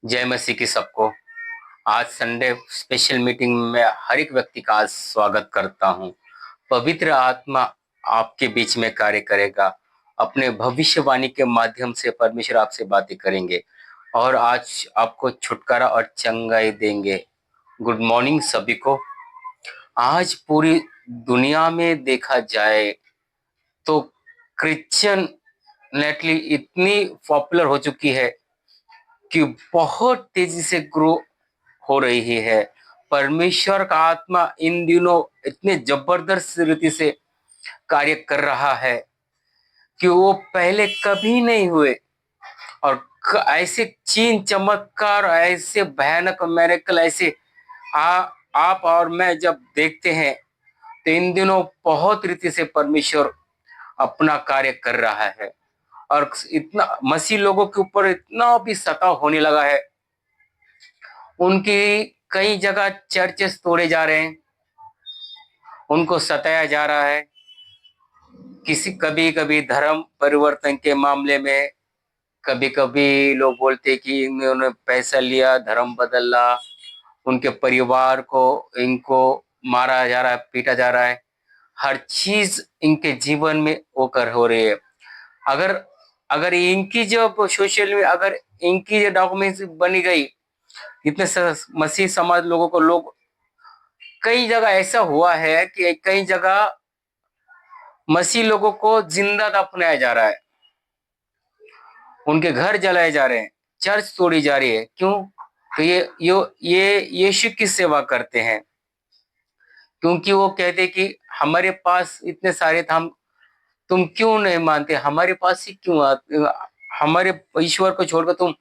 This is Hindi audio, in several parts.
जय मसीह की सबको। आज संडे स्पेशल मीटिंग में हर एक व्यक्ति का आज स्वागत करता हूं। पवित्र आत्मा आपके बीच में कार्य करेगा। अपने भविष्यवाणी के माध्यम से परमेश्वर आपसे बातें करेंगे और आज आपको छुटकारा और चंगाई देंगे। गुड मॉर्निंग सभी को। आज पूरी दुनिया में देखा जाए तो क्रिश्चियनिटी इतनी पॉपुलर हो चुकी है कि बहुत तेजी से ग्रो हो रही है। परमेश्वर का आत्मा इन दिनों इतने जबरदस्त रीति से कार्य कर रहा है कि वो पहले कभी नहीं हुए। और ऐसे चीन चमत्कार, ऐसे भयानक मेरेकल, ऐसे आ, आप और मैं जब देखते हैं तो इन दिनों बहुत रीति से परमेश्वर अपना कार्य कर रहा है। और इतना मसीह लोगों के ऊपर इतना भी सताव होने लगा है। उनकी कई जगह चर्चेस तोड़े जा रहे हैं, उनको सताया जा रहा है। किसी कभी कभी धर्म परिवर्तन के मामले में कभी कभी लोग बोलते कि इन्होंने पैसा लिया, धर्म बदला, उनके परिवार को इनको मारा जा रहा है, पीटा जा रहा है। हर चीज इनके जीवन में होकर हो रही है। अगर अगर इनकी जो सोशल में अगर इनकी जो डॉक्यूमेंट्स बनी गई, इतने मसीह समाज लोगों को लोग, कई जगह ऐसा हुआ है कि कई जगह मसीह लोगों को जिंदा दफनाया जा रहा है, उनके घर जलाए जा रहे हैं, चर्च तोड़ी जा रही है। क्यों? तो ये यीशु की सेवा करते हैं, क्योंकि वो कहते कि हमारे पास इतने सारे थे, हम तुम क्यों नहीं मानते, हमारे पास ही क्यों हमारे ईश्वर को छोड़कर तुम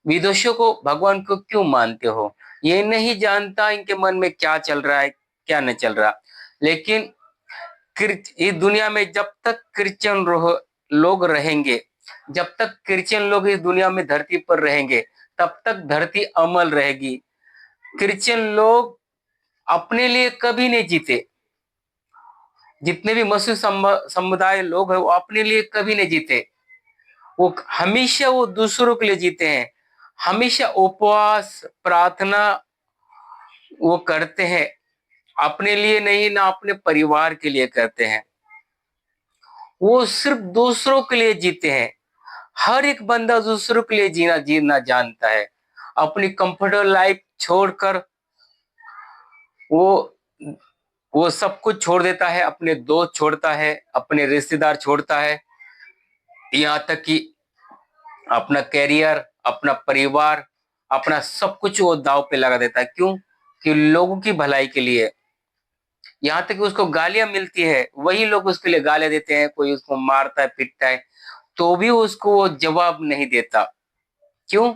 विदेशियों को, भगवान को क्यों मानते हो। ये नहीं जानता इनके मन में क्या चल रहा है, क्या नहीं चल रहा। लेकिन इस दुनिया में जब तक क्रिश्चियन लोग रहेंगे, जब तक क्रिश्चियन लोग इस दुनिया में धरती पर रहेंगे, तब तक धरती अमल रहेगी। क्रिश्चियन लोग अपने लिए कभी नहीं जीते। जितने भी मसीह समुदाय लोग हैं वो अपने लिए कभी नहीं जीते। वो हमेशा वो दूसरों के लिए जीते हैं। हमेशा उपवास प्रार्थना वो करते हैं, अपने लिए नहीं, ना अपने परिवार के लिए करते हैं। वो सिर्फ दूसरों के लिए जीते हैं। हर एक बंदा दूसरों के लिए जीना जीना जानता है। अपनी कंफर्टेबल लाइफ छोड़कर वो वो सब कुछ छोड़ देता है, अपने दोस्त छोड़ता है, अपने रिश्तेदार छोड़ता है, यहाँ तक कि अपना कैरियर, अपना परिवार, अपना सब कुछ वो दाव पे लगा देता है। क्यों? कि लोगों की भलाई के लिए। यहाँ तक कि उसको गालियां मिलती है, वही लोग उसके लिए गालियां देते हैं, कोई उसको मारता है, पीटता है, तो भी उसको वो जवाब नहीं देता। क्यों?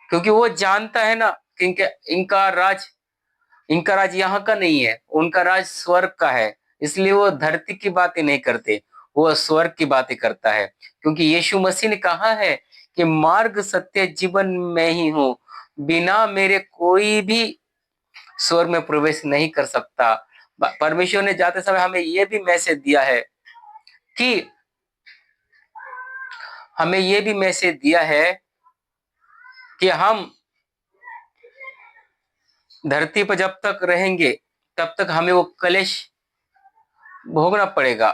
क्योंकि वो जानता है ना कि इनका राज इनका राज यहाँ का नहीं है, उनका राज स्वर्ग का है। इसलिए वो धरती की बातें नहीं करते, वो स्वर्ग की बातें करता है। क्योंकि यीशु मसीह ने कहा है कि मार्ग सत्य जीवन में ही हूँ, बिना मेरे कोई भी स्वर्ग में प्रवेश नहीं कर सकता। परमेश्वर ने जाते समय हमें यह भी मैसेज दिया है कि हम धरती पर जब तक रहेंगे तब तक हमें वो कलेश भोगना पड़ेगा,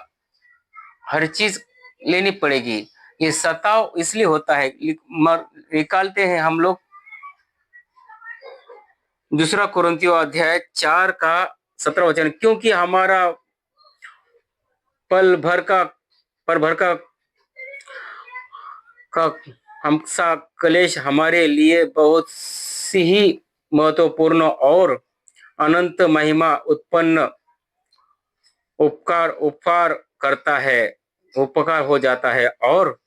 हर चीज लेनी पड़ेगी। ये सताव इसलिए होता है, निकालते हैं हम लोग दूसरा कुरिन्थियों अध्याय 4 का 17 वचन, क्योंकि हमारा पल भर का पर भर का हम सा कलेश हमारे लिए बहुत सी ही महत्वपूर्ण और अनंत महिमा उत्पन्न उपकार उपकार करता है, उपकार हो जाता है। और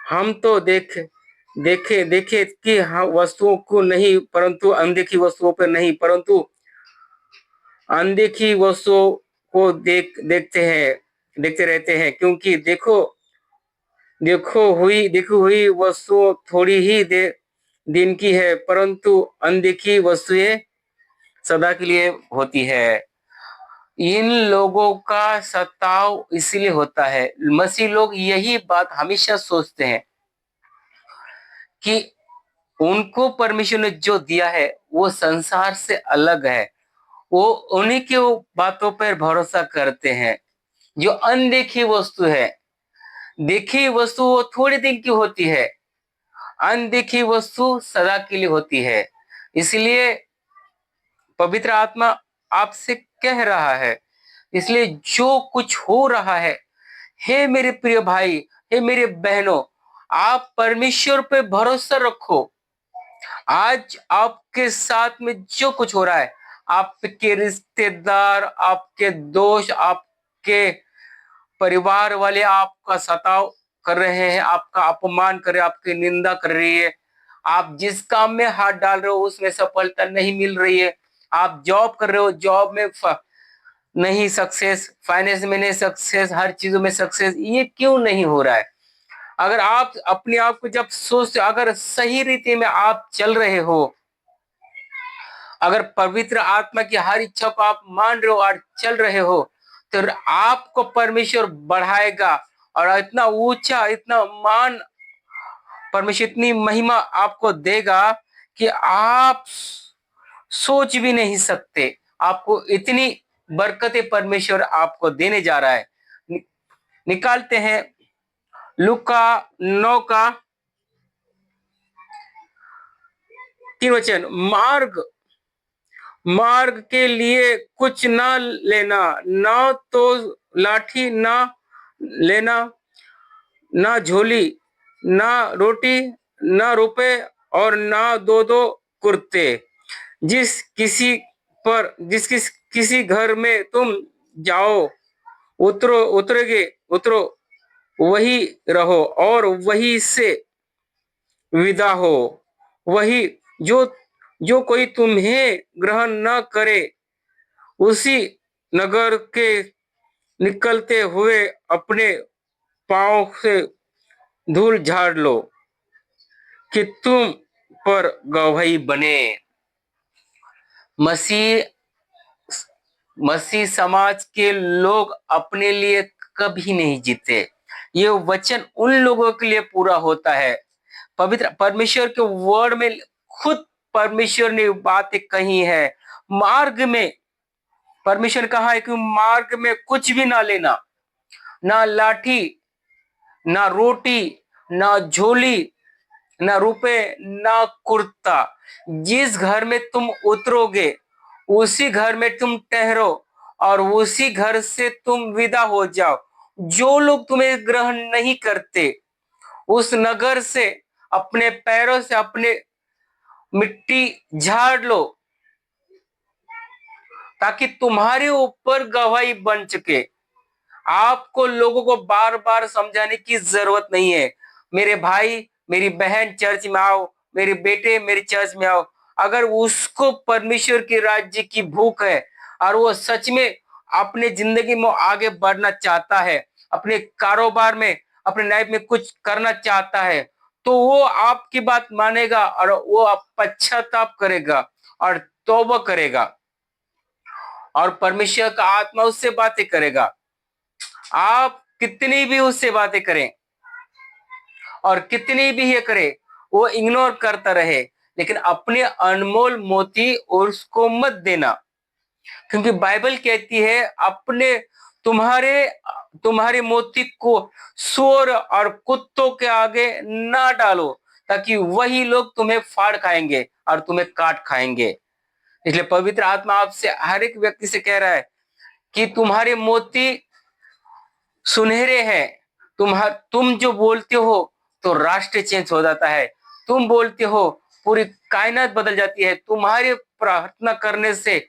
हम तो देखे देखे कि वस्तुओं को नहीं, परंतु अनदेखी वस्तुओं पर नहीं, परंतु अनदेखी वस्तुओं को देखते रहते हैं। क्योंकि देखी हुई वस्तु थोड़ी ही दिन की है, परंतु अनदेखी वस्तुएं सदा के लिए होती है। इन लोगों का सताव इसलिए होता है, मसीह लोग यही बात हमेशा सोचते हैं कि उनको परमेश्वर ने जो दिया है वो संसार से अलग है। वो उन्हीं के बातों पर भरोसा करते हैं। जो अनदेखी वस्तु है, देखी वस्तु वो थोड़ी दिन की होती है, अनदेखी वस्तु सदा के लिए होती है। इसलिए पवित्र आत्मा आपसे कह रहा है, इसलिए जो कुछ हो रहा है, हे मेरे प्रिय भाई, हे मेरे बहनों, आप परमेश्वर पे भरोसा रखो। आज आपके साथ में जो कुछ हो रहा है, आपके रिश्तेदार, आपके दोस्त, आपके परिवार वाले आपका सताव कर रहे हैं, आपका अपमान कर रहे हैं, आपकी निंदा कर रही है, आप जिस काम में हाथ डाल रहे हो उसमें सफलता नहीं मिल रही है, आप जॉब कर रहे हो, जॉब में नहीं सक्सेस, फाइनेंस में नहीं सक्सेस, हर चीजों में सक्सेस, ये क्यों नहीं हो रहा है? अगर आप अपने आप को जब सोचते, अगर सही रीति में आप चल रहे हो, अगर पवित्र आत्मा की हर इच्छा को आप मान रहे हो और चल रहे हो, तो आपको परमेश्वर बढ़ाएगा और इतना ऊंचा, इतना मान, परमेश्वर इतनी महिमा आपको देगा कि आप सोच भी नहीं सकते। आपको इतनी बरकतें परमेश्वर आपको देने जा रहा है। निकालते हैं लूका 9 का 3 वचन। मार्ग मार्ग के लिए कुछ ना लेना, ना तो लाठी ना लेना, ना झोली, ना रोटी, ना रुपए और ना दो दो कुर्ते। जिस किसी घर में तुम जाओ, उतरो, वही रहो और वही से विदा हो। वही जो जो कोई तुम्हें ग्रहण न करे, उसी नगर के निकलते हुए अपने पांव से धूल झाड़ लो कि तुम पर गवाही बने। मसीह मसीह समाज के लोग अपने लिए कभी नहीं जीते। ये वचन उन लोगों के लिए पूरा होता है। पवित्र परमेश्वर के वर्ड में खुद परमेश्वर ने बातें कही है। मार्ग में परमेश्वर ने कहा है कि मार्ग में कुछ भी ना लेना, ना लाठी, ना रोटी, ना झोली, ना रुपए, ना कुर्ता। जिस घर में तुम उतरोगे उसी घर में तुम ठहरो और उसी घर से तुम विदा हो जाओ। जो लोग तुम्हें ग्रहण नहीं करते, उस नगर से अपने पैरों से अपने मिट्टी झाड़ लो, ताकि तुम्हारे ऊपर गवाही बन सके। आपको लोगों को बार बार समझाने की जरूरत नहीं है। मेरे भाई, मेरी बहन चर्च में आओ, मेरे बेटे मेरे चर्च में आओ। अगर उसको परमेश्वर के राज्य की भूख है और वो सच में अपने जिंदगी में आगे बढ़ना चाहता है, अपने कारोबार में, अपने लाइफ में कुछ करना चाहता है, तो वो आपकी बात मानेगा और वो आप पश्चाताप करेगा और तौबा करेगा और परमेश्वर का आत्मा उससे बातें करेगा। आप कितनी भी उससे बातें करें और कितनी भी ये करे, वो इग्नोर करता रहे, लेकिन अपने अनमोल मोती उसको मत देना। क्योंकि बाइबल कहती है अपने तुम्हारे तुम्हारे मोती को सूअर और कुत्तों के आगे ना डालो, ताकि वही लोग तुम्हें फाड़ खाएंगे और तुम्हें काट खाएंगे। इसलिए पवित्र आत्मा आपसे हर एक व्यक्ति से कह रहा है कि तुम्हारे मोती सुनहरे हैं। तुम जो बोलते हो तो राष्ट्र चेंज हो जाता है। तुम बोलते हो पूरी कायनात बदल जाती है। तुम्हारे प्रार्थना करने से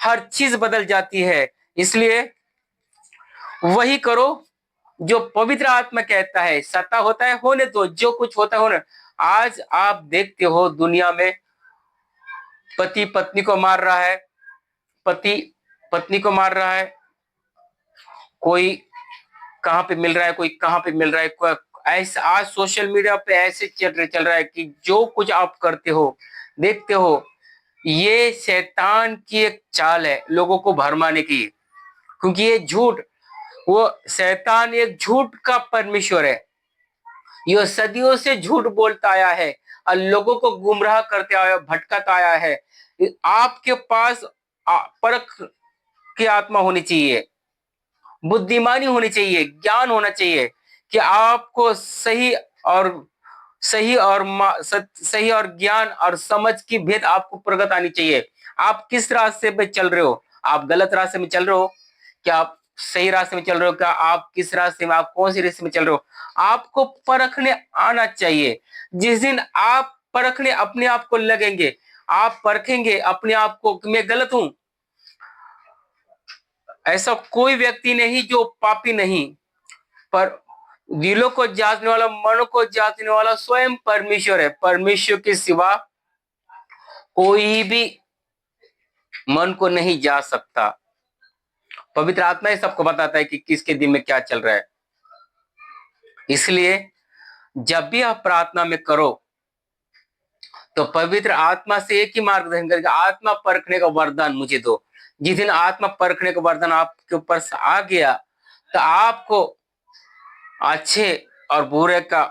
हर चीज बदल जाती है। इसलिए वही करो जो पवित्र आत्मा कहता है। सत्ता होता है होने दो, जो कुछ होता है होने। आज आप देखते हो दुनिया में पति पत्नी को मार रहा है, पति पत्नी को मार रहा है, कोई कहाँ पे मिल रहा है, कोई कहाँ पे मिल रहा है। ऐसा आज सोशल मीडिया पे ऐसे चल रहा है कि जो कुछ आप करते हो, देखते हो, ये शैतान की एक चाल है लोगों को भरमाने की। क्योंकि ये झूठ, वो शैतान एक झूठ का परमेश्वर है। ये सदियों से झूठ बोलता आया है और लोगों को गुमराह करते आया, भटकाता आया है। आपके पास परख की आत्मा होनी चाहिए, बुद्धिमानी होनी चाहिए, ज्ञान होना चाहिए कि आपको और सही और ज्ञान और समझ की भेद आपको प्रगट आनी चाहिए। आप किस रास्ते पे चल रहे हो? आप गलत रास्ते में चल रहे हो क्या? आप सही रास्ते में चल रहे हो क्या? आप किस रास्ते में, आप कौन सी रास्ते में चल रहे हो? आपको परखने आना चाहिए। जिस दिन आप परखने अपने आप को लगेंगे, आप परखेंगे अपने आप को कि मैं गलत हूं। ऐसा कोई व्यक्ति नहीं जो पापी नहीं, पर दिलों को जांचने वाला, मन को जांचने वाला स्वयं परमेश्वर है। परमेश्वर के सिवा कोई भी मन को नहीं जा सकता। पवित्र आत्मा ही सबको बताता है कि किसके दिल में क्या चल रहा है। इसलिए जब भी आप प्रार्थना में करो तो पवित्र आत्मा से एक ही मार्गदर्शन करेगा, आत्मा परखने का वरदान मुझे दो। जिस दिन आत्मा परखने का वरदान आपके ऊपर से आ गया तो आपको अच्छे और बुरे का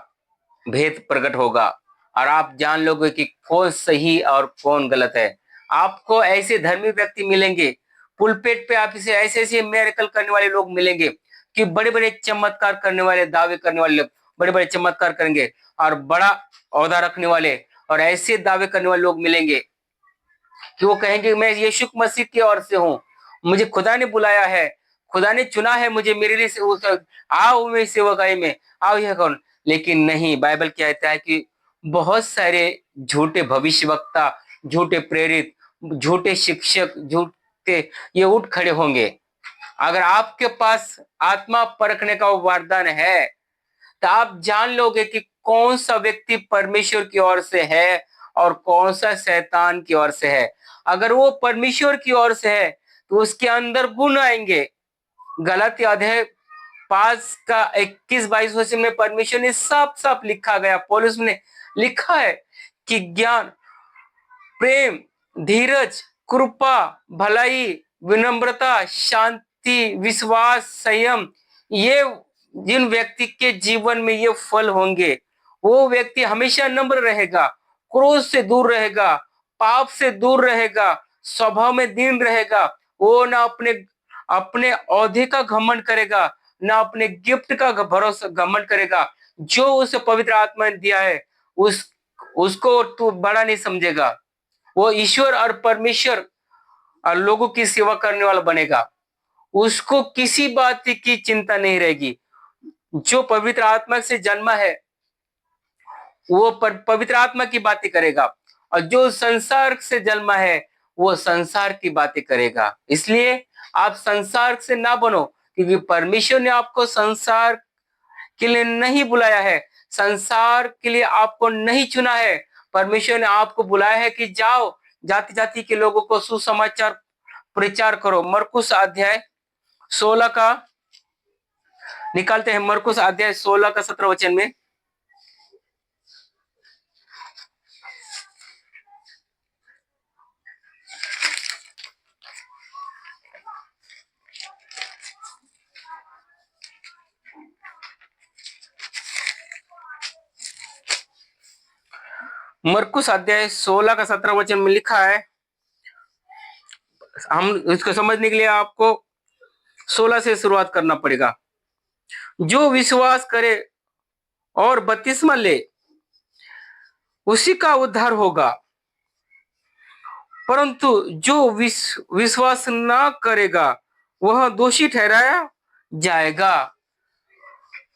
भेद प्रकट होगा और आप जान लोगे कि कौन सही और कौन गलत है। आपको ऐसे धर्मी व्यक्ति मिलेंगे, पुलपेट पे आप इसे ऐसे ऐसे मेरेकल करने वाले लोग मिलेंगे कि बड़े बड़े चमत्कार करने वाले, दावे करने वाले लोग बड़े बड़े चमत्कार करेंगे और बड़ा औहदा रखने वाले और ऐसे दावे करने वाले लोग मिलेंगे कि वो कहेंगे मैं यीशु मसीह की ओर से हूँ, मुझे खुदा ने बुलाया है, खुदा ने चुना है मुझे, मेरे लिए आओ मेरी सेवकाई में आओ, यह कौन। लेकिन नहीं, बाइबल कहता है कि बहुत सारे झूठे भविष्यवक्ता, झूठे प्रेरित, झूठे शिक्षक, झूठे ये उठ खड़े होंगे। अगर आपके पास आत्मा परखने का वरदान है तो आप जान लोगे कि कौन सा व्यक्ति परमेश्वर की ओर से है और कौन सा शैतान की ओर से है। अगर वो परमेश्वर की ओर से है तो उसके अंदर गुण आएंगे। गलती अध्याय 5 का 21-22 वचन में परमेश्वर ने साफ साफ लिखा गया, पौलुस ने लिखा है कि ज्ञान, प्रेम, धीरज, कृपा, भलाई, विनम्रता, शांति, विश्वास, संयम, ये जिन व्यक्ति के जीवन में ये फल होंगे वो व्यक्ति हमेशा नम्र रहेगा, क्रोध से दूर रहेगा, पाप से दूर रहेगा, स्वभाव में दीन रहेगा। वो ना अपने अपने औहदे का घमंड करेगा, ना अपने गिफ्ट का भरोसा घमंड करेगा। जो उसे पवित्र आत्मा ने दिया है उसको तू बड़ा नहीं समझेगा। वो ईश्वर और परमेश्वर और लोगों की सेवा करने वाला बनेगा। उसको किसी बात की चिंता नहीं रहेगी। जो पवित्र आत्मा से जन्मा है वो पवित्र आत्मा की बातें करेगा और जो संसार से जन्मा है वो संसार की बातें करेगा। इसलिए आप संसार से ना बनो, क्योंकि परमेश्वर ने आपको संसार के लिए नहीं बुलाया है, संसार के लिए आपको नहीं चुना है। परमेश्वर ने आपको बुलाया है कि जाओ जाति जाति के लोगों को सुसमाचार प्रचार करो। मरकुस अध्याय 16 का निकालते हैं, मरकुस अध्याय 16 का 17 वचन में। मरकुस अध्याय 16 का 17 वचन में लिखा है, हम इसको समझने के लिए आपको 16 से शुरुआत करना पड़ेगा। जो विश्वास करे और बपतिस्मा ले उसी का उद्धार होगा, परंतु जो विश्वास ना करेगा वह दोषी ठहराया जाएगा।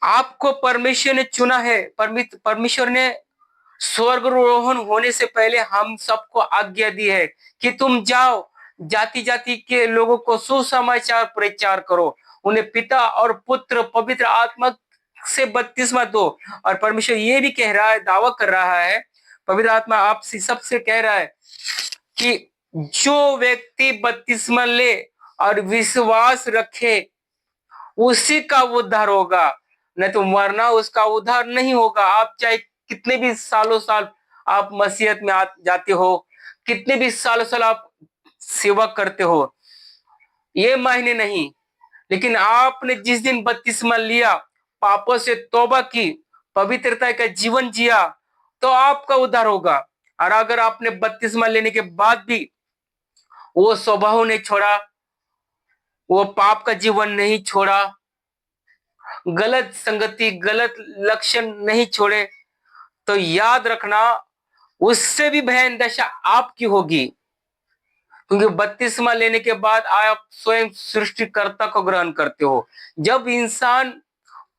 आपको परमेश्वर ने चुना है। परमेश्वर ने स्वर्गारोहण होने से पहले हम सबको आज्ञा दी है कि तुम जाओ जाति जाति के लोगों को सुसमाचार प्रचार करो, उन्हें पिता और पुत्र पवित्र आत्मा से बपतिस्मा दो। और परमेश्वर ये भी कह रहा है, दावा कर रहा है, पवित्र आत्मा आपसे सबसे कह रहा है कि जो व्यक्ति बपतिस्मा ले और विश्वास रखे उसी का उद्धार होगा, नहीं तो वरना उसका उद्धार नहीं होगा। आप चाहे कितने भी सालों साल आप मसीहत में जाते हो, कितने भी सालों साल आप सेवा करते हो, ये मायने नहीं। लेकिन आपने जिस दिन बपतिस्मा लिया, पापों से तौबा की, पवित्रता का जीवन जिया तो आपका उद्धार होगा। और अगर आपने बपतिस्मा लेने के बाद भी वो स्वभाव नहीं छोड़ा, वो पाप का जीवन नहीं छोड़ा, गलत संगति गलत लक्षण नहीं छोड़े, तो याद रखना उससे भी भयानक दशा आपकी होगी। क्योंकि बपतिस्मा लेने के बाद आप स्वयं सृष्टिकर्ता को ग्रहण करते हो। जब इंसान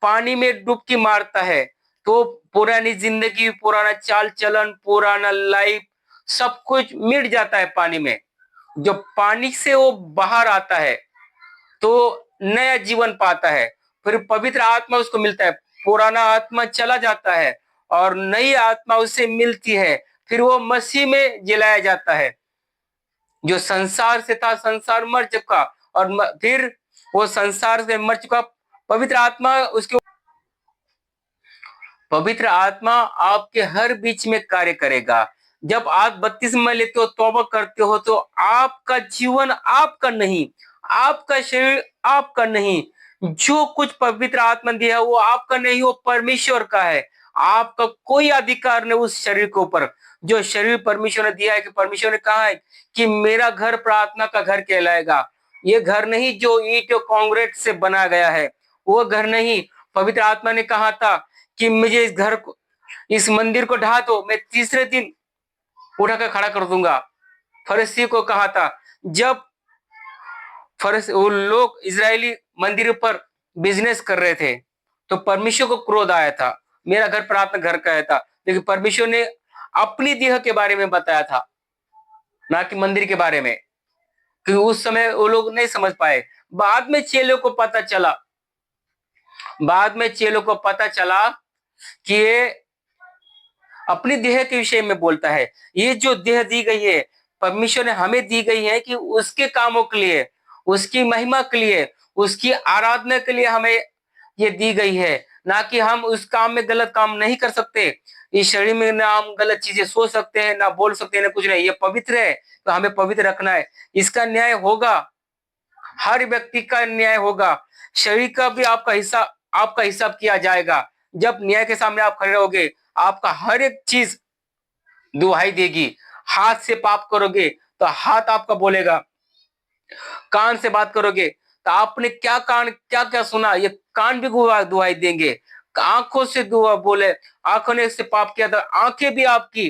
पानी में डुबकी मारता है तो पुरानी जिंदगी, पुराना चाल चलन, पुराना लाइफ सब कुछ मिट जाता है पानी में। जब पानी से वो बाहर आता है तो नया जीवन पाता है, फिर पवित्र आत्मा उसको मिलता है, पुराना आत्मा चला जाता है और नई आत्मा उससे मिलती है, फिर वो मसीह में जिलाया जाता है। जो संसार से था, संसार मर चुका, और फिर वो संसार से मर चुका पवित्र आत्मा उसके पवित्र आत्मा आपके हर बीच में कार्य करेगा। जब आप बपतिस्मा लेते हो, तौबा करते हो, तो आपका जीवन आपका नहीं, आपका शरीर आपका नहीं, जो कुछ पवित्र आत्मा दिया है वो आपका नहीं, वो परमेश्वर का है। आपका कोई अधिकार नहीं उस शरीर के ऊपर। जो शरीर परमेश्वर ने दिया है, कि परमेश्वर ने कहा है कि मेरा घर प्रार्थना का घर कहलाएगा। ये घर नहीं जो ईंट और कंक्रीट से बना गया है, वो घर नहीं। पवित्र आत्मा ने कहा था कि मुझे इस घर को, इस मंदिर को ढा दो, मैं तीसरे दिन उठाकर खड़ा कर दूंगा। फरीसी को कहा था, जब फरीसी वो लोग इजरायली मंदिर पर बिजनेस कर रहे थे तो परमेश्वर को क्रोध आया था, मेरा घर प्रार्थना घर का था। लेकिन परमेश्वर ने अपनी देह के बारे में बताया था, ना कि मंदिर के बारे में, क्योंकि उस समय वो लोग नहीं समझ पाए। बाद में चेलों को पता चला, बाद में चेलों को पता चला कि ये अपनी देह के विषय में बोलता है। ये जो देह दी गई है, परमेश्वर ने हमें दी गई है कि उसके कामों के लिए, उसकी महिमा के लिए, उसकी आराधना के लिए हमें ये दी गई है, ना कि हम उस काम में गलत काम नहीं कर सकते। इस शरीर में ना हम गलत चीजें सोच सकते हैं, ना बोल सकते हैं, ना कुछ नहीं। ये पवित्र है तो हमें पवित्र रखना है। इसका न्याय होगा, हर व्यक्ति का न्याय होगा। शरीर का भी आपका हिसाब किया जाएगा। जब न्याय के सामने आप खड़े रहोगे, आपका हर एक चीज दुहाई देगी। हाथ से पाप करोगे तो हाथ आपका बोलेगा, कान से बात करोगे तो आपने क्या क्या सुना, ये कान भी दुहाई देंगे। आंखों से दुआ बोले, आंखों ने से पाप किया तो आंखें भी आपकी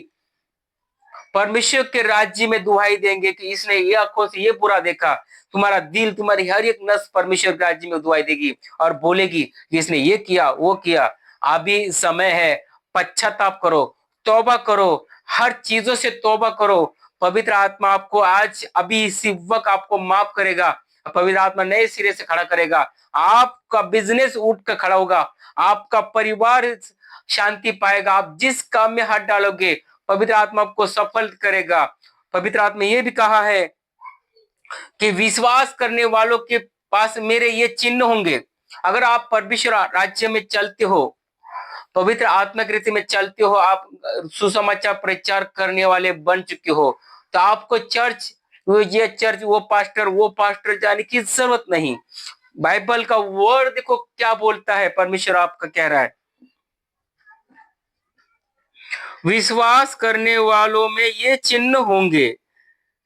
परमेश्वर के राज्य में दुहाई देंगे कि इसने ये आंखों से ये बुरा देखा। तुम्हारा दिल, तुम्हारी हर एक नस परमेश्वर के राज्य में दुहाई देगी और बोलेगी कि इसने ये किया वो किया। अभी समय है, पश्चाताप करो, तौबा करो, हर चीजों से तौबा करो। पवित्र आत्मा आपको आज अभी इसी वक्त आपको माफ करेगा। पवित्र आत्मा नए सिरे से खड़ा करेगा। आपका बिजनेस उठ कर खड़ा होगा, आपका परिवार शांति पाएगा। आप जिस काम में हाथ डालोगे, पवित्र आत्मा आपको सफल करेगा। पवित्र आत्मा ये भी कहा है कि विश्वास करने वालों के पास मेरे ये चिन्ह होंगे। अगर आप परमेश्वर राज्य में चलते हो, पवित्र आत्मा की रीति में चलते हो, आप सुसमाचार प्रचार करने वाले बन चुके हो, तो आपको चर्च, ये चर्च, वो पास्टर जाने की जरूरत नहीं। बाइबल का वर्ड देखो क्या बोलता है, परमेश्वर आपका कह रहा है, विश्वास करने वालों में ये चिन्ह होंगे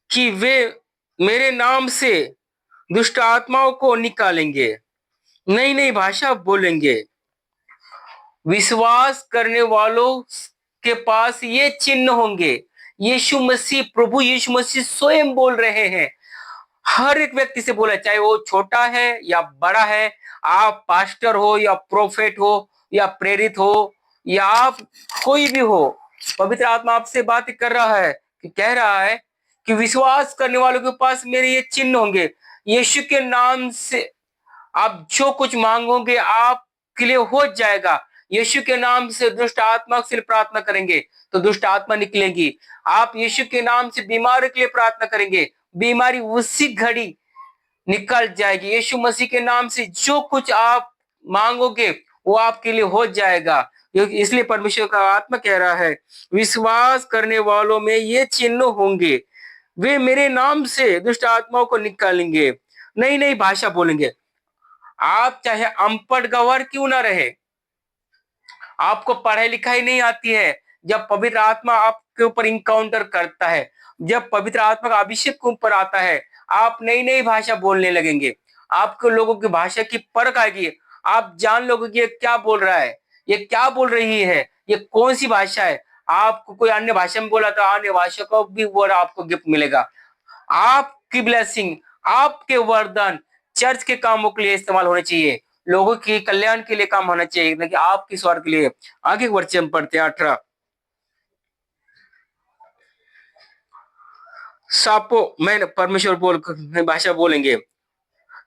कि वे मेरे नाम से दुष्ट आत्माओं को निकालेंगे, नई नई भाषा बोलेंगे। विश्वास करने वालों के पास ये चिन्ह होंगे। यीशु मसीह, प्रभु यीशु मसीह स्वयं बोल रहे हैं, हर एक व्यक्ति से बोला, चाहे वो छोटा है या बड़ा है, आप पास्टर हो या प्रोफेट हो या प्रेरित हो या आप कोई भी हो, पवित्र आत्मा आपसे बात कर रहा है, कि कह रहा है कि विश्वास करने वालों के पास मेरे ये चिन्ह होंगे। यीशु के नाम से आप जो कुछ मांगोगे आपके लिए हो जाएगा। यीशु के नाम से दुष्ट आत्मा से प्रार्थना करेंगे तो दुष्ट आत्मा निकलेगी। आप यीशु के नाम से बीमार के लिए प्रार्थना करेंगे, बीमारी उसी घड़ी निकल जाएगी। यीशु मसीह के नाम से जो कुछ आप मांगोगे वो आपके लिए हो जाएगा। इसलिए परमेश्वर का आत्मा कह रहा है, विश्वास करने वालों में ये चिन्ह होंगे, वे मेरे नाम से दुष्ट आत्माओं को निकालेंगे, नई नई भाषा बोलेंगे। आप चाहे अनपढ़ गवार क्यों ना रहे, आपको पढ़ाई लिखाई नहीं आती है, जब पवित्र आत्मा आपके ऊपर इनकाउंटर करता है, जब पवित्र आत्मा का अभिषेक के ऊपर आता है, आप नई नई भाषा बोलने लगेंगे। आपको लोगों की भाषा की परख आएगी। आप जान लोगे कि ये क्या बोल रहा है, ये क्या बोल रही है, ये कौन सी भाषा है। आपको कोई अन्य भाषा में बोला तो अन्य भाषा को भी वो आपको गिफ्ट मिलेगा। आपकी ब्लेसिंग, आपके वरदान चर्च के कामों के लिए इस्तेमाल होने चाहिए, लोगों के कल्याण के लिए काम होना चाहिए, ना कि आपकी स्वार्थ के लिए। आगे वर्ष हम पढ़ते हैं 18। सांपों, मैं परमेश्वर बोल भाषा बोलेंगे,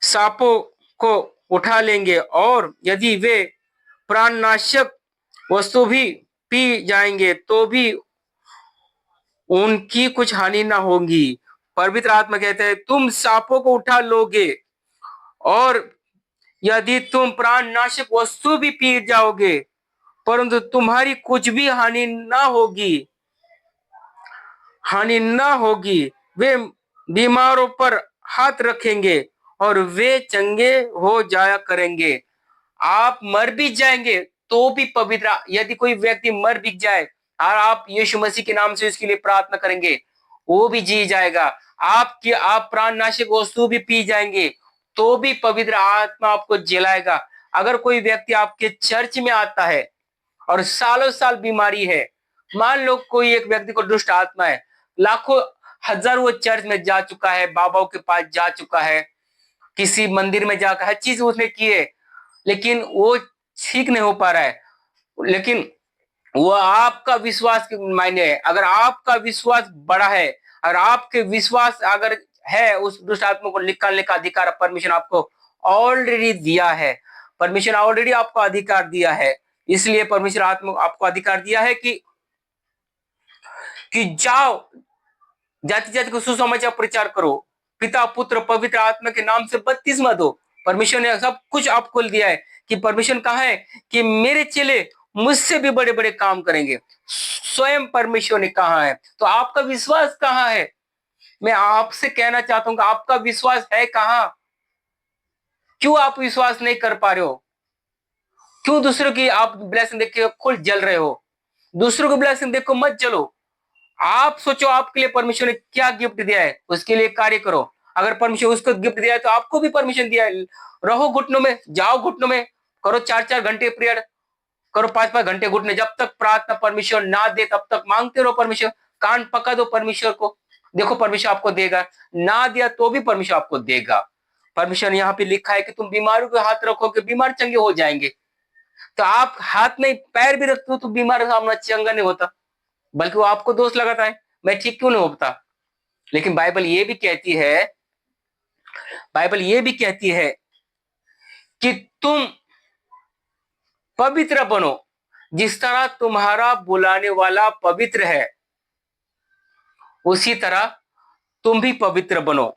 सांपों को उठा लेंगे और यदि वे प्राणनाशक वस्तु भी पी जाएंगे तो भी उनकी कुछ हानि ना होगी। पवित्र आत्मा कहते हैं तुम सांपों को उठा लोगे और यदि तुम प्राणनाशक वस्तु भी पी जाओगे परंतु तुम्हारी कुछ भी हानि ना होगी। वे बीमारों पर हाथ रखेंगे और वे चंगे हो जाया करेंगे। आप मर भी जाएंगे तो भी पवित्र, यदि कोई व्यक्ति मर भी जाए और आप यीशु मसीह के नाम से उसके लिए प्रार्थना करेंगे, वो भी जी जाएगा। आप प्राणनाशक वस्तु भी पी जाएंगे तो भी पवित्र आत्मा आपको जिलाएगा। अगर कोई व्यक्ति आपके चर्च में आता है और सालों साल बीमारी है, मान लो कोई एक व्यक्ति को दुष्ट आत्मा है, लाखों हजार वो चर्च में जा चुका है, बाबाओं के पास जा चुका है, किसी मंदिर में जाकर हर चीज उसने की है, लेकिन वो ठीक नहीं हो पा रहा है। लेकिन वो आपका विश्वास के मायने है। अगर आपका विश्वास बड़ा है और आपके विश्वास अगर है, उस दुष्ट आत्मा को निकालने का अधिकार परमेश्वर आपको ऑलरेडी दिया है। परमेश्वर ऑलरेडी आपको अधिकार दिया है। इसलिए परमेश्वर आत्मा आपको अधिकार दिया है कि जाओ जाति जाति को सुसमाचार प्रचार करो, पिता पुत्र पवित्र आत्मा के नाम से बपतिस्मा दो। परमेश्वर ने सब कुछ आपको दिया है कि परमेश्वर कहा है कि मेरे चेले मुझसे भी बड़े बड़े काम करेंगे, स्वयं परमेश्वर ने कहा है। तो आपका विश्वास कहाँ है? मैं आपसे कहना चाहता हूं कि आपका विश्वास है कहाँ? क्यों आप विश्वास नहीं कर पा रहे हो? क्यों दूसरों की आप ब्लेसिंग देख के खुद जल रहे हो? दूसरों को ब्लेसिंग देखो मत जलो। आप सोचो आपके लिए परमेश्वर ने क्या गिफ्ट दिया है, उसके लिए कार्य करो। अगर परमेश्वर उसको गिफ्ट दिया है तो आपको भी परमिशन दिया है। रहो घुटनों में, जाओ घुटनों में, करो 4-4 घंटे प्रेयर, करो 5-5 घंटे घुटने। जब तक प्रार्थना परमेश्वर ना दे तब तक मांगते रहो परमेश्वर। कान पका दो परमेश्वर को, देखो परमेश्वर आपको देगा। ना दिया तो भी परमेश्वर आपको देगा। परमेश्वर ने यहाँ पे लिखा है कि तुम बीमारों के हाथ रखोगे, बीमार चंगे हो जाएंगे। तो आप हाथ नहीं पैर भी रखते हो तो बीमार सामना चंगा नहीं होता, बल्कि वो आपको दोष लगाता है, मैं ठीक क्यों नहीं होता। लेकिन बाइबल ये भी कहती है कि तुम पवित्र बनो जिस तरह तुम्हारा बुलाने वाला पवित्र है, उसी तरह तुम भी पवित्र बनो।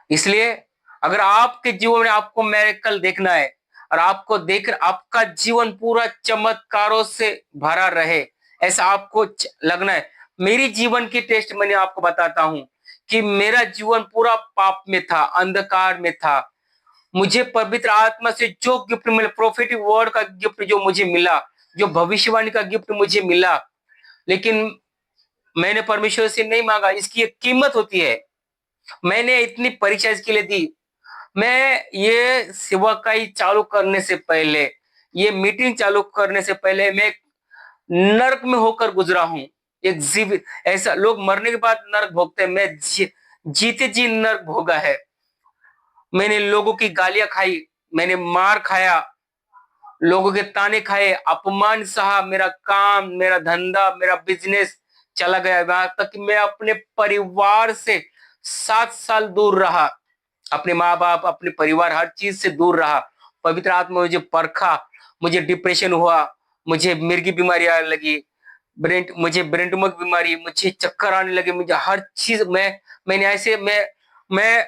इसलिए अगर आपके जीवन में आपको मिरेकल देखना है और आपको देखकर आपका जीवन पूरा चमत्कारों से भरा रहे, ऐसा आपको लगना है। मेरी जीवन की टेस्ट मैंने आपको बताता हूं कि मेरा जीवन पूरा पाप में था, अंधकार में था। मुझे पवित्र आत्मा से जो गिफ्ट मिला, प्रोफेटिक वर्ड का गिफ्ट जो मुझे मिला, जो भविष्यवाणी का गिफ्ट मुझे मिला, लेकिन मैंने परमेश्वर से नहीं मांगा। इसकी एक कीमत होती है। मैंने इतनी परीक्षा इसके लिए दी। मैं ये सेवकाई चालू करने से पहले, ये मीटिंग चालू करने से पहले मैं नरक में होकर गुजरा हूं। एक जीवित, ऐसा लोग मरने के बाद नरक भोगते हैं, मैं जीते जी नरक भोगा है। मैंने लोगों की गालियां खाई, मैंने मार खाया, लोगों के ताने खाए, अपमान सहा। मेरा काम, मेरा धंधा, मेरा बिजनेस चला गया। यहां तक कि मैं अपने परिवार से 7 साल दूर रहा। अपने माँ बाप, अपने परिवार, हर चीज से दूर रहा। पवित्र आत्मा मुझे परखा, मुझे डिप्रेशन हुआ, मुझे मिर्गी बीमारी आने लगी, मुझे ब्रेन ट्यूमर की बीमारी, मुझे चक्कर आने लगे, मुझे हर चीज मैंने ऐसे मैं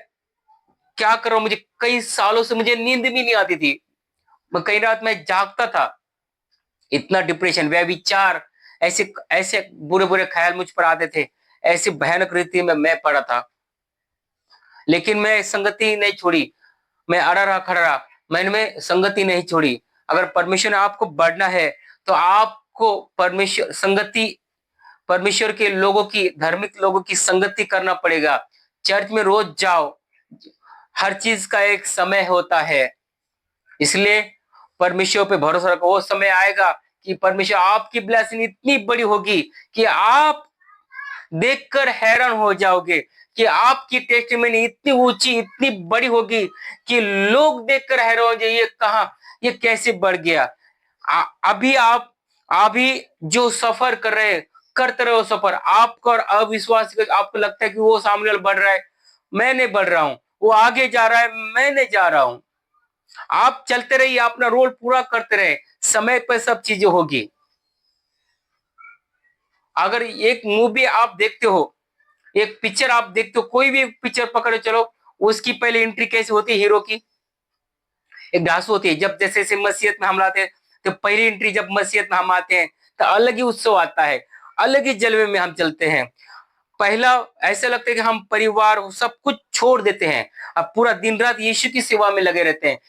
क्या कर रहा हूं, मुझे कई सालों से मुझे नींद भी नहीं आती थी। मैं कई रात में जागता था। इतना डिप्रेशन, व्यभिचार, ऐसे ऐसे बुरे बुरे ख्याल मुझ पर आते थे। ऐसी भयानक रीति में मैं पड़ा था। लेकिन मैं संगति नहीं छोड़ी, मैं अड़ा रहा, खड़ा रहा। मैंने में संगति नहीं छोड़ी। अगर परमेश्वर ने आपको बढ़ना है तो आपको परमेश्वर के लोगों की, धार्मिक लोगों की संगति करना पड़ेगा। चर्च में रोज जाओ, हर चीज का एक समय होता है, इसलिए परमेश्वर पे भरोसा रखो। वो समय आएगा कि परमेश्वर आपकी ब्लेसिंग इतनी बड़ी होगी कि आप देखकर हैरान हो जाओगे, कि आपकी टेस्टिमनी इतनी ऊंची, इतनी बड़ी होगी कि लोग देखकर हैरान हो जाएंगे, ये कहां, ये कैसे बढ़ गया। अभी आप अभी जो सफर कर रहे हैं, करते रहो सफर। आपको और अविश्वास, आपको लगता है कि वो सामने वाला बढ़ रहा है, मैं नहीं बढ़ रहा हूं, वो आगे जा रहा है, मैं नहीं जा रहा हूं। आप चलते रहिए, अपना रोल पूरा करते रहे, समय पर सब चीजें होगी। अगर एक मूवी आप देखते हो, एक पिक्चर आप देखते हो, कोई भी पिक्चर पकड़ो चलो, उसकी पहले एंट्री कैसे होती है हीरो की? एक धांसू होती है। जब जैसे जैसे मसीहत में हम लाते हैं, तो पहली एंट्री जब मसीहत में हम आते हैं तो अलग ही उत्सव आता है, अलग ही जलवे में हम चलते हैं। पहला ऐसा लगता है कि हम परिवार सब कुछ छोड़ देते हैं, अब पूरा दिन रात यीशु की सेवा में लगे रहते हैं।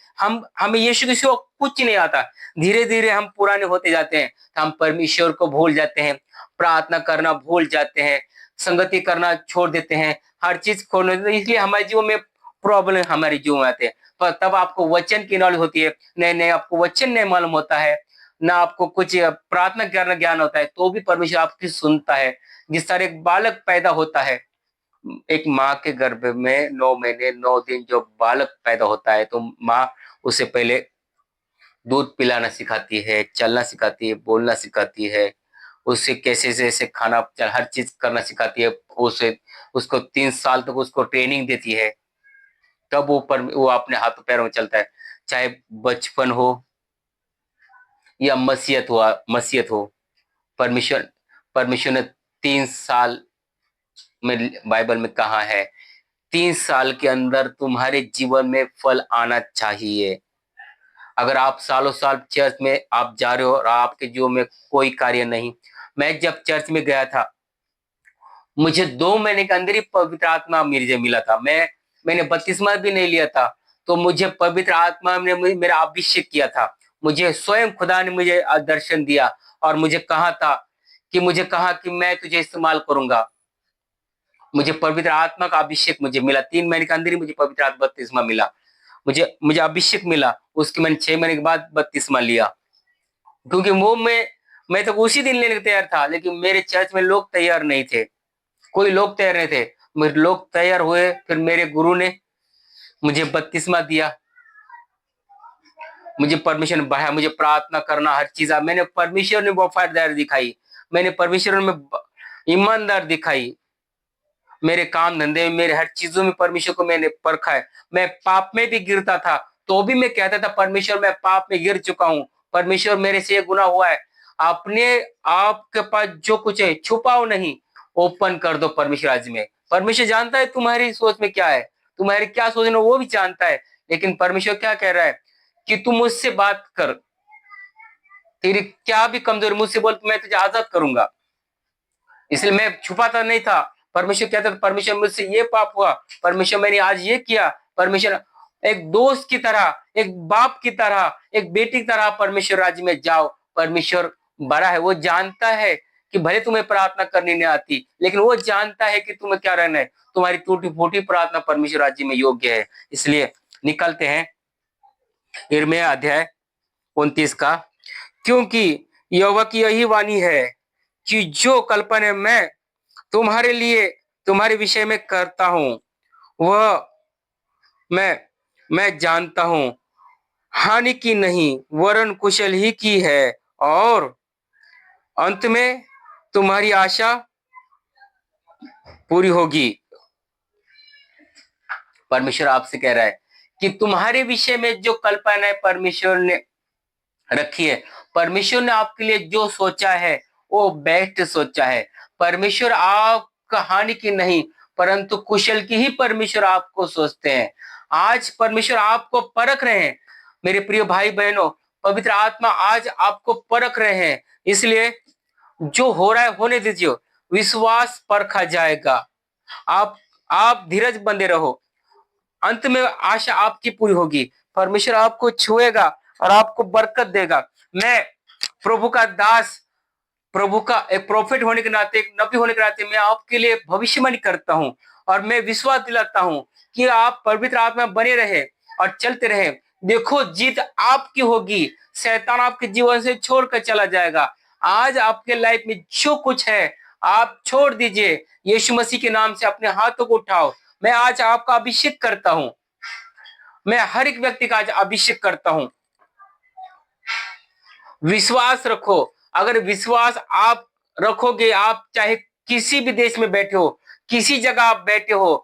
हमें यीशु की सेवा कुछ नहीं आता। धीरे धीरे हम पुराने होते जाते हैं, तो हम परमेश्वर को भूल जाते हैं, प्रार्थना करना भूल जाते हैं, संगति करना छोड़ देते हैं, हर चीज खोलने देते हैं। इसलिए हमारे जीवन में प्रॉब्लम हमारे जीवन में आते हैं। पर तब आपको वचन की नॉलेज होती है, नहीं नहीं आपको वचन नहीं मालूम होता है, ना आपको कुछ प्रार्थना करना ज्ञान होता है, तो भी परमेश्वर आपकी सुनता है। जिस तरह एक बालक पैदा होता है, एक माँ के गर्भ में 9 महीने 9 दिन जो बालक पैदा होता है, तो माँ उसे पहले दूध पिलाना सिखाती है, चलना सिखाती है, बोलना सिखाती है, उससे कैसे जैसे खाना हर चीज करना सिखाती है। उसे उसको 3 साल तक उसको ट्रेनिंग देती है, तब वो अपने हाथों पैरों में चलता है। चाहे बचपन हो या मसीहत हो, परमेश्वर परमेश्वर ने 3 साल में, बाइबल में कहा है, 3 साल के अंदर तुम्हारे जीवन में फल आना चाहिए। अगर आप सालों साल चर्च में आप जा रहे हो और आपके जीवन में कोई कार्य नहीं। मैं जब चर्च में गया था, मुझे 2 महीने के अंदर ही पवित्र आत्मा मुझे मिला था। मैंने बपतिस्मा भी नहीं लिया था, तो मुझे पवित्र आत्मा ने मेरा अभिषेक किया था। मुझे स्वयं खुदा ने मुझे दर्शन दिया और मुझे कहा कि मैं तुझे इस्तेमाल करूंगा। मुझे पवित्र आत्मा का अभिषेक मुझे मिला, 3 महीने के अंदर ही मुझे पवित्र आत्मा बपतिस्मा मिला। मुझे मुझे अभिषेक मिला, उसके मैंने 6 महीने के बाद बपतिस्मा लिया। क्योंकि वो मैं तो उसी दिन लेने को तैयार था, लेकिन मेरे चर्च में लोग तैयार नहीं थे, कोई लोग तैयार नहीं थे। मेरे लोग तैयार हुए, फिर मेरे गुरु ने मुझे बपतिस्मा दिया। मुझे परमेश्वर ने बढ़ाया, मुझे प्रार्थना करना हर चीज मैंने परमेश्वर ने वफादारी दिखाई, मैंने परमेश्वर में ईमानदार दिखाई। मेरे काम धंधे में, मेरे हर चीजों में परमेश्वर को मैंने परखा है। मैं पाप में भी गिरता था, तो भी मैं कहता था परमेश्वर मैं पाप में गिर चुका हूँ, परमेश्वर मेरे से ये गुनाह हुआ है। अपने आपके पास जो कुछ है छुपाओ नहीं, ओपन कर दो परमेश्वर आज में। परमेश्वर जानता है तुम्हारी सोच में क्या है, तुम्हारी क्या सोचना वो भी जानता है। लेकिन परमेश्वर क्या कह रहा है कि तू मुझसे बात कर, तेरी क्या भी कमजोरी मुझसे बोल, मैं तुझे आजाद करूंगा। इसलिए मैं छुपाता नहीं था। परमेश्वर कहता था परमेश्वर मुझसे ये पाप हुआ, परमेश्वर मैंने आज ये किया। परमेश्वर एक दोस्त की तरह, एक बाप की तरह, एक बेटी की तरह परमेश्वर राज्य में जाओ। परमेश्वर बड़ा है, वो जानता है कि भले तुम्हें प्रार्थना करनी नहीं आती, लेकिन वो जानता है कि तुम्हें क्या रहना है। तुम्हारी टूटी फूटी प्रार्थना परमेश्वर राज्य में योग्य है। इसलिए निकलते हैं यिर्मयाह अध्याय 29 का। क्योंकि यहोवा की यही वाणी है कि जो कल्पना मैं तुम्हारे लिए, तुम्हारे विषय में करता हूं, वह मैं मैं जानता हूं, हानि की नहीं वरन कुशल ही की है, और अंत में तुम्हारी आशा पूरी होगी। परमेश्वर आपसे कह रहा है कि तुम्हारे विषय में जो कल्पना है परमेश्वर ने रखी है, परमेश्वर ने आपके लिए जो सोचा है वो बेस्ट सोचा है। परमेश्वर आपका हानि की नहीं परंतु कुशल की ही परमेश्वर आपको सोचते हैं। आज परमेश्वर आपको परख रहे हैं मेरे प्रिय भाई बहनों, पवित्र आत्मा आज आपको परख रहे हैं। इसलिए जो हो रहा है होने दीजिए, विश्वास परखा जाएगा। आप आप धीरज बंधे रहो, अंत में आशा आपकी पूरी होगी। परमेश्वर आपको छुएगा और आपको बरकत देगा। मैं प्रभु का दास, प्रभु का एक प्रॉफिट होने के नाते, एक नबी होने के नाते मैं आपके लिए भविष्यवाणी करता हूं और मैं विश्वास दिलाता हूं कि आप पवित्र आत्मा बने रहे और चलते रहे। देखो, जीत आपकी होगी, शैतान आपके जीवन से छोड़कर चला जाएगा। आज आपके लाइफ में जो कुछ है आप छोड़ दीजिए, यीशु मसीह के नाम से अपने हाथों को उठाओ। मैं आज आपका अभिषेक करता हूं, मैं हर एक व्यक्ति का आज अभिषेक करता हूं। विश्वास रखो। अगर विश्वास आप रखोगे, आप चाहे किसी भी देश में बैठे हो, किसी जगह आप बैठे हो,